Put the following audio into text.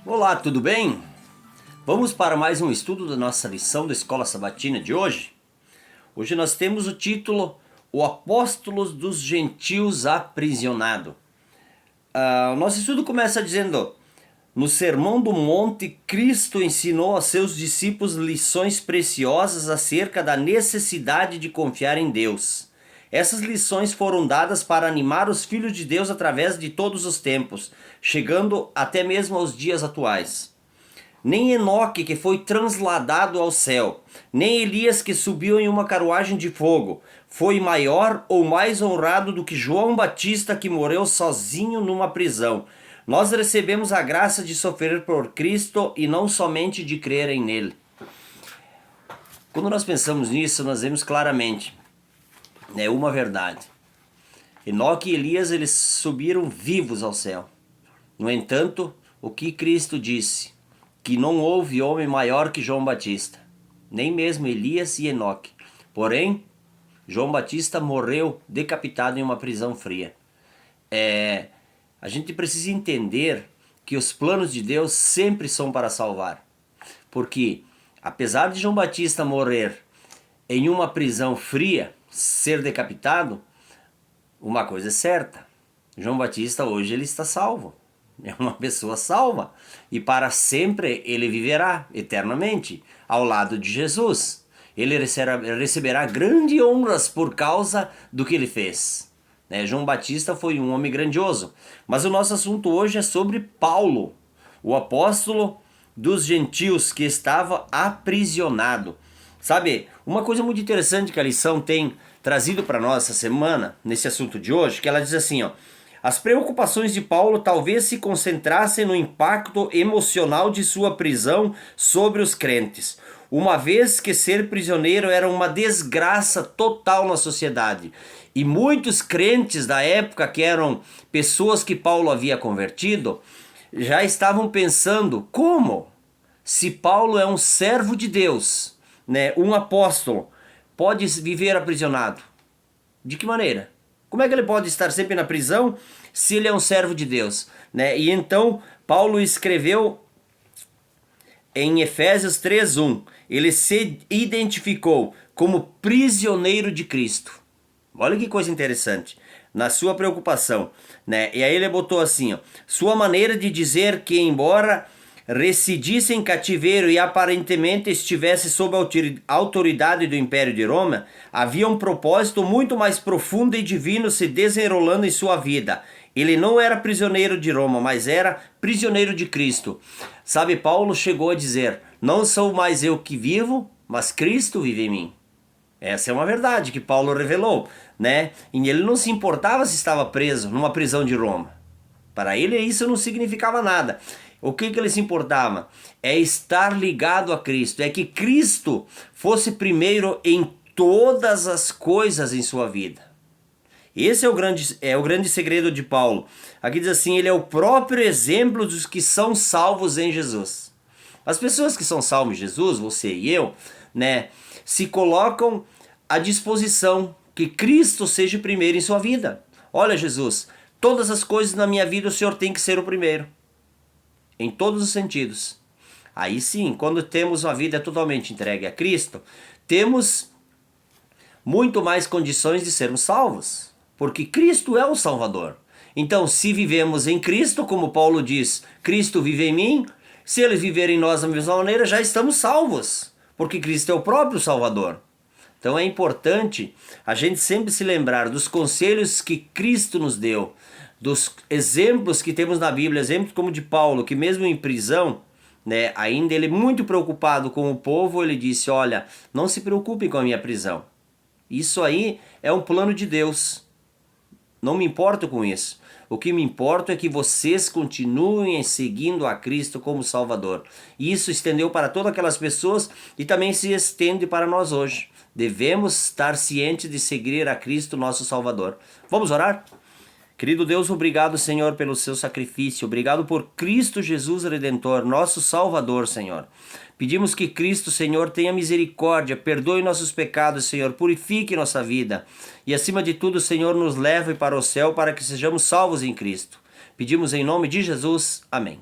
Olá, tudo bem? Vamos para mais um estudo da nossa lição da Escola Sabatina de hoje. Hoje nós temos o título O Apóstolos dos Gentios Aprisionado. O nosso estudo começa dizendo: no Sermão do Monte, Cristo ensinou a seus discípulos lições preciosas acerca da necessidade de confiar em Deus. Essas lições foram dadas para animar os filhos de Deus através de todos os tempos, chegando até mesmo aos dias atuais. Nem Enoque, que foi transladado ao céu, nem Elias, que subiu em uma carruagem de fogo, foi maior ou mais honrado do que João Batista, que morreu sozinho numa prisão. Nós recebemos a graça de sofrer por Cristo e não somente de crer nele. Quando nós pensamos nisso, nós vemos claramente uma verdade. Enoque e Elias, eles subiram vivos ao céu. No entanto, o que Cristo disse? Que não houve homem maior que João Batista, nem mesmo Elias e Enoque. Porém, João Batista morreu decapitado em uma prisão fria. A gente precisa entender que os planos de Deus sempre são para salvar. Porque, apesar de João Batista morrer em uma prisão fria, ser decapitado, uma coisa é certa: João Batista hoje ele está salvo. É uma pessoa salva e para sempre ele viverá eternamente ao lado de Jesus. Ele receberá grandes honras por causa do que ele fez. João Batista foi um homem grandioso. Mas o nosso assunto hoje é sobre Paulo, o apóstolo dos gentios que estava aprisionado. Sabe, uma coisa muito interessante que a lição tem trazido para nós essa semana, nesse assunto de hoje, que ela diz assim, as preocupações de Paulo talvez se concentrassem no impacto emocional de sua prisão sobre os crentes, uma vez que ser prisioneiro era uma desgraça total na sociedade. E muitos crentes da época, que eram pessoas que Paulo havia convertido, já estavam pensando: como? Se Paulo é um servo de Deus, um apóstolo, pode viver aprisionado? De que maneira? Como é que ele pode estar sempre na prisão se ele é um servo de Deus? E então Paulo escreveu em Efésios 3:1, ele se identificou como prisioneiro de Cristo. Olha que coisa interessante, na sua preocupação. E aí ele botou assim, sua maneira de dizer que, embora residisse em cativeiro e aparentemente estivesse sob a autoridade do Império de Roma, havia um propósito muito mais profundo e divino se desenrolando em sua vida. Ele não era prisioneiro de Roma, mas era prisioneiro de Cristo. Sabe, Paulo chegou a dizer: não sou mais eu que vivo, mas Cristo vive em mim. Essa é uma verdade que Paulo revelou, E ele não se importava se estava preso numa prisão de Roma. Para ele isso não significava nada. O que ele se importava? É estar ligado a Cristo, é que Cristo fosse primeiro em todas as coisas em sua vida. Esse é o grande segredo de Paulo. Aqui diz assim, ele é o próprio exemplo dos que são salvos em Jesus. As pessoas que são salvas em Jesus, você e eu, se colocam à disposição que Cristo seja primeiro em sua vida. Olha, Jesus, todas as coisas na minha vida o Senhor tem que ser o primeiro. Em todos os sentidos. Aí sim, quando temos uma vida totalmente entregue a Cristo, temos muito mais condições de sermos salvos, porque Cristo é o Salvador. Então, se vivemos em Cristo, como Paulo diz, Cristo vive em mim, se ele viver em nós da mesma maneira, já estamos salvos, porque Cristo é o próprio Salvador. Então é importante a gente sempre se lembrar dos conselhos que Cristo nos deu, dos exemplos que temos na Bíblia, exemplos como de Paulo, que mesmo em prisão, ainda ele muito preocupado com o povo, ele disse: olha, não se preocupem com a minha prisão. Isso aí é um plano de Deus. Não me importo com isso. O que me importa é que vocês continuem seguindo a Cristo como Salvador. E isso estendeu para todas aquelas pessoas e também se estende para nós hoje. Devemos estar cientes de seguir a Cristo, nosso Salvador. Vamos orar? Querido Deus, obrigado, Senhor, pelo seu sacrifício. Obrigado por Cristo Jesus Redentor, nosso Salvador, Senhor. Pedimos que Cristo, Senhor, tenha misericórdia, perdoe nossos pecados, Senhor, purifique nossa vida. E acima de tudo, Senhor, nos leve para o céu para que sejamos salvos em Cristo. Pedimos em nome de Jesus. Amém.